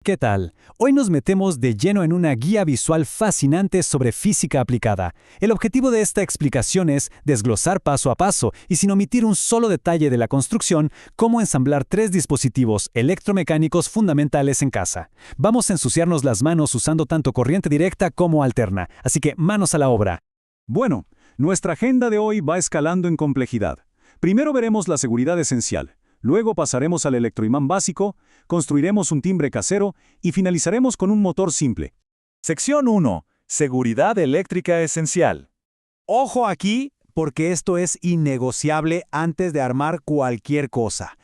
¿Qué tal? Hoy nos metemos de lleno en una guía visual fascinante sobre física aplicada. El objetivo de esta explicación es desglosar paso a paso y sin omitir un solo detalle de la construcción, cómo ensamblar tres dispositivos electromecánicos fundamentales en casa. Vamos a ensuciarnos las manos usando tanto corriente directa como alterna, así que manos a la obra. Bueno, nuestra agenda de hoy va escalando en complejidad. Primero veremos la seguridad esencial. Luego pasaremos al electroimán básico, construiremos un timbre casero y finalizaremos con un motor simple. Sección 1. Seguridad eléctrica esencial. Ojo aquí, porque esto es innegociable antes de armar cualquier cosa.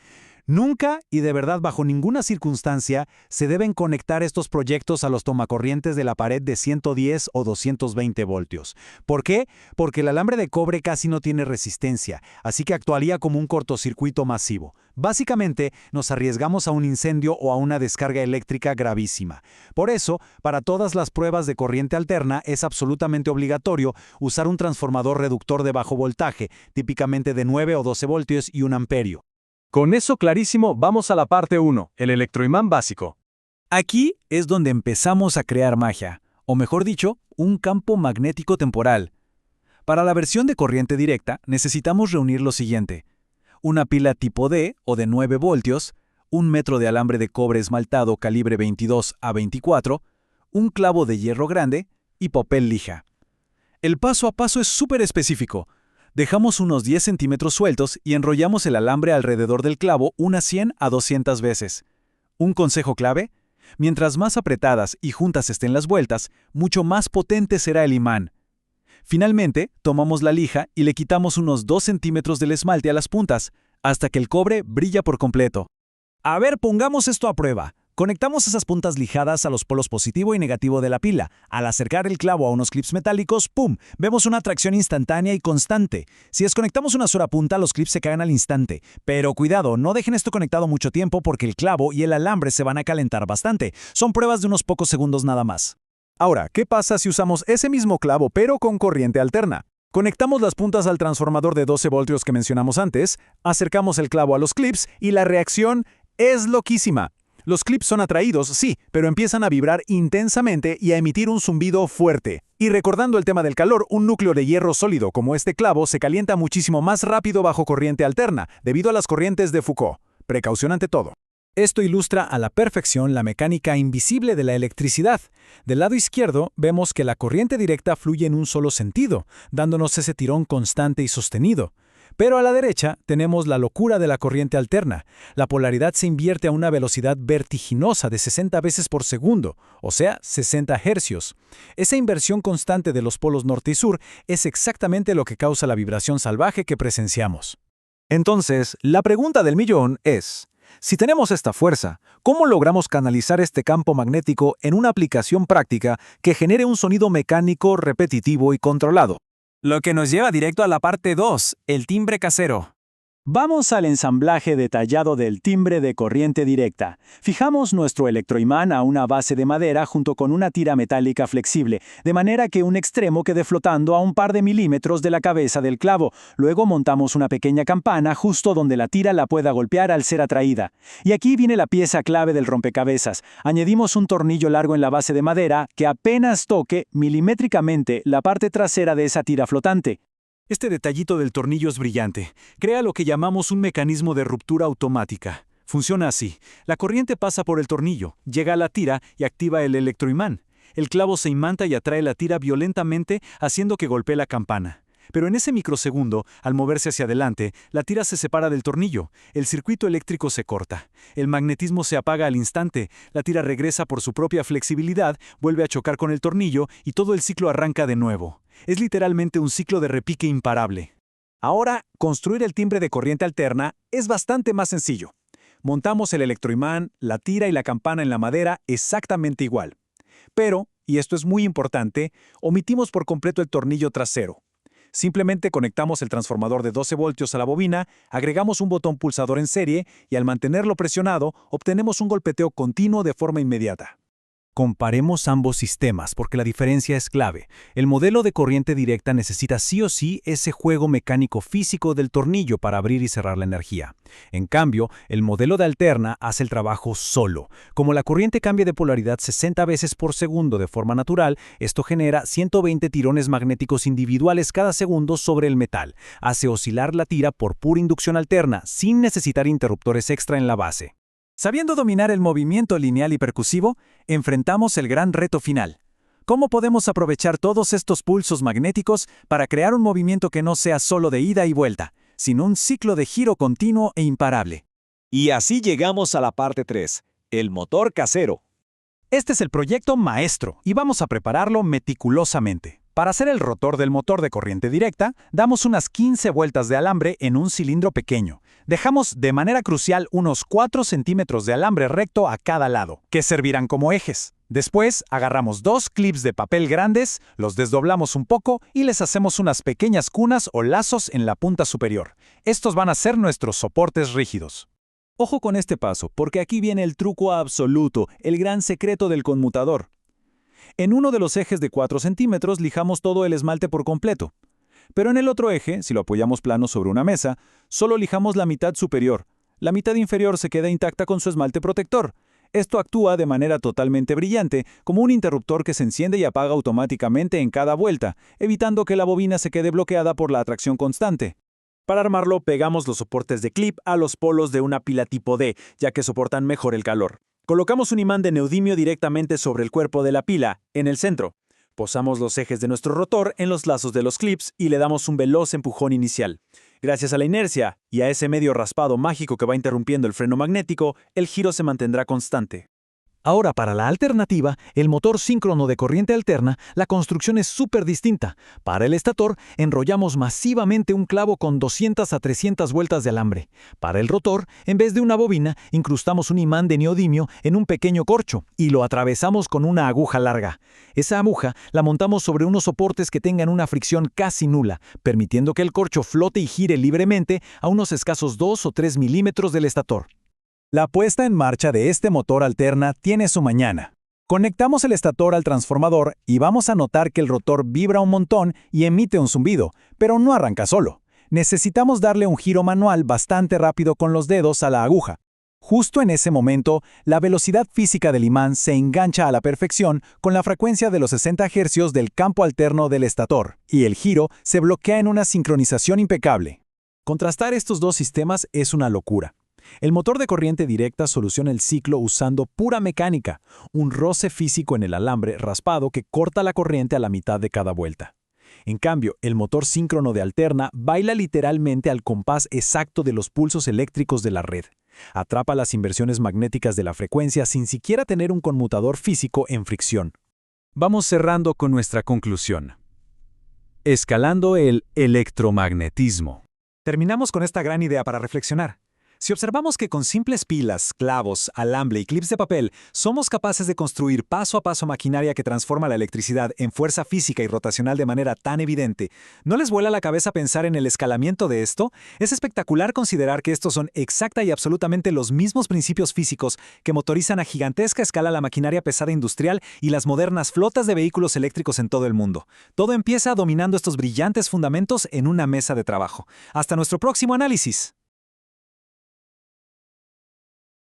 Nunca y de verdad bajo ninguna circunstancia se deben conectar estos proyectos a los tomacorrientes de la pared de 110 o 220 voltios. ¿Por qué? Porque el alambre de cobre casi no tiene resistencia, así que actuaría como un cortocircuito masivo. Básicamente, nos arriesgamos a un incendio o a una descarga eléctrica gravísima. Por eso, para todas las pruebas de corriente alterna es absolutamente obligatorio usar un transformador reductor de bajo voltaje, típicamente de 9 o 12 voltios y 1 amperio. Con eso clarísimo, vamos a la parte 1, el electroimán básico. Aquí es donde empezamos a crear magia, o mejor dicho, un campo magnético temporal. Para la versión de corriente directa necesitamos reunir lo siguiente: una pila tipo D o de 9 voltios, 1 metro de alambre de cobre esmaltado calibre 22 a 24, un clavo de hierro grande y papel lija. El paso a paso es súper específico. Dejamos unos 10 centímetros sueltos y enrollamos el alambre alrededor del clavo unas 100 a 200 veces. Un consejo clave: mientras más apretadas y juntas estén las vueltas, mucho más potente será el imán. Finalmente, tomamos la lija y le quitamos unos 2 centímetros del esmalte a las puntas, hasta que el cobre brilla por completo. A ver, pongamos esto a prueba. Conectamos esas puntas lijadas a los polos positivo y negativo de la pila. Al acercar el clavo a unos clips metálicos, ¡pum!, vemos una atracción instantánea y constante. Si desconectamos una sola punta, los clips se caen al instante. Pero cuidado, no dejen esto conectado mucho tiempo porque el clavo y el alambre se van a calentar bastante. Son pruebas de unos pocos segundos nada más. Ahora, ¿qué pasa si usamos ese mismo clavo pero con corriente alterna? Conectamos las puntas al transformador de 12 voltios que mencionamos antes, acercamos el clavo a los clips y la reacción es loquísima. Los clips son atraídos, sí, pero empiezan a vibrar intensamente y a emitir un zumbido fuerte. Y recordando el tema del calor, un núcleo de hierro sólido como este clavo se calienta muchísimo más rápido bajo corriente alterna, debido a las corrientes de Foucault. Precaución ante todo. Esto ilustra a la perfección la mecánica invisible de la electricidad. Del lado izquierdo vemos que la corriente directa fluye en un solo sentido, dándonos ese tirón constante y sostenido. Pero a la derecha tenemos la locura de la corriente alterna. La polaridad se invierte a una velocidad vertiginosa de 60 veces por segundo, o sea, 60 hercios. Esa inversión constante de los polos norte y sur es exactamente lo que causa la vibración salvaje que presenciamos. Entonces, la pregunta del millón es: si tenemos esta fuerza, ¿cómo logramos canalizar este campo magnético en una aplicación práctica que genere un sonido mecánico repetitivo y controlado? Lo que nos lleva directo a la parte 2, el timbre casero. Vamos al ensamblaje detallado del timbre de corriente directa. Fijamos nuestro electroimán a una base de madera junto con una tira metálica flexible, de manera que un extremo quede flotando a un par de milímetros de la cabeza del clavo. Luego montamos una pequeña campana justo donde la tira la pueda golpear al ser atraída. Y aquí viene la pieza clave del rompecabezas. Añadimos un tornillo largo en la base de madera que apenas toque milimétricamente la parte trasera de esa tira flotante. Este detallito del tornillo es brillante. Crea lo que llamamos un mecanismo de ruptura automática. Funciona así: la corriente pasa por el tornillo, llega a la tira y activa el electroimán. El clavo se imanta y atrae la tira violentamente, haciendo que golpee la campana. Pero en ese microsegundo, al moverse hacia adelante, la tira se separa del tornillo, el circuito eléctrico se corta, el magnetismo se apaga al instante, la tira regresa por su propia flexibilidad, vuelve a chocar con el tornillo y todo el ciclo arranca de nuevo. Es literalmente un ciclo de repique imparable. Ahora, construir el timbre de corriente alterna es bastante más sencillo. Montamos el electroimán, la tira y la campana en la madera exactamente igual. Pero, y esto es muy importante, omitimos por completo el tornillo trasero. Simplemente conectamos el transformador de 12 voltios a la bobina, agregamos un botón pulsador en serie y al mantenerlo presionado, obtenemos un golpeteo continuo de forma inmediata. Comparemos ambos sistemas porque la diferencia es clave. El modelo de corriente directa necesita sí o sí ese juego mecánico físico del tornillo para abrir y cerrar la energía. En cambio, el modelo de alterna hace el trabajo solo. Como la corriente cambia de polaridad 60 veces por segundo de forma natural, esto genera 120 tirones magnéticos individuales cada segundo sobre el metal. Hace oscilar la tira por pura inducción alterna, sin necesitar interruptores extra en la base. Sabiendo dominar el movimiento lineal y percusivo, enfrentamos el gran reto final. ¿Cómo podemos aprovechar todos estos pulsos magnéticos para crear un movimiento que no sea solo de ida y vuelta, sino un ciclo de giro continuo e imparable? Y así llegamos a la parte 3, el motor casero. Este es el proyecto maestro y vamos a prepararlo meticulosamente. Para hacer el rotor del motor de corriente directa, damos unas 15 vueltas de alambre en un cilindro pequeño. Dejamos de manera crucial unos 4 centímetros de alambre recto a cada lado, que servirán como ejes. Después, agarramos 2 clips de papel grandes, los desdoblamos un poco y les hacemos unas pequeñas cunas o lazos en la punta superior. Estos van a ser nuestros soportes rígidos. Ojo con este paso, porque aquí viene el truco absoluto, el gran secreto del conmutador. En uno de los ejes de 4 centímetros lijamos todo el esmalte por completo. Pero en el otro eje, si lo apoyamos plano sobre una mesa, solo lijamos la mitad superior. La mitad inferior se queda intacta con su esmalte protector. Esto actúa de manera totalmente brillante, como un interruptor que se enciende y apaga automáticamente en cada vuelta, evitando que la bobina se quede bloqueada por la atracción constante. Para armarlo, pegamos los soportes de clip a los polos de una pila tipo D, ya que soportan mejor el calor. Colocamos un imán de neodimio directamente sobre el cuerpo de la pila, en el centro. Posamos los ejes de nuestro rotor en los lazos de los clips y le damos un veloz empujón inicial. Gracias a la inercia y a ese medio raspado mágico que va interrumpiendo el freno magnético, el giro se mantendrá constante. Ahora, para la alternativa, el motor síncrono de corriente alterna, la construcción es súper distinta. Para el estator, enrollamos masivamente un clavo con 200 a 300 vueltas de alambre. Para el rotor, en vez de una bobina, incrustamos un imán de neodimio en un pequeño corcho y lo atravesamos con una aguja larga. Esa aguja la montamos sobre unos soportes que tengan una fricción casi nula, permitiendo que el corcho flote y gire libremente a unos escasos 2 o 3 milímetros del estator. La puesta en marcha de este motor alterna tiene su mañana. Conectamos el estator al transformador y vamos a notar que el rotor vibra un montón y emite un zumbido, pero no arranca solo. Necesitamos darle un giro manual bastante rápido con los dedos a la aguja. Justo en ese momento, la velocidad física del imán se engancha a la perfección con la frecuencia de los 60 Hz del campo alterno del estator, y el giro se bloquea en una sincronización impecable. Contrastar estos dos sistemas es una locura. El motor de corriente directa soluciona el ciclo usando pura mecánica, un roce físico en el alambre raspado que corta la corriente a la mitad de cada vuelta. En cambio, el motor síncrono de alterna baila literalmente al compás exacto de los pulsos eléctricos de la red. Atrapa las inversiones magnéticas de la frecuencia sin siquiera tener un conmutador físico en fricción. Vamos cerrando con nuestra conclusión. Escalando el electromagnetismo. Terminamos con esta gran idea para reflexionar. Si observamos que con simples pilas, clavos, alambre y clips de papel somos capaces de construir paso a paso maquinaria que transforma la electricidad en fuerza física y rotacional de manera tan evidente, ¿no les vuela la cabeza pensar en el escalamiento de esto? Es espectacular considerar que estos son exacta y absolutamente los mismos principios físicos que motorizan a gigantesca escala la maquinaria pesada industrial y las modernas flotas de vehículos eléctricos en todo el mundo. Todo empieza dominando estos brillantes fundamentos en una mesa de trabajo. Hasta nuestro próximo análisis.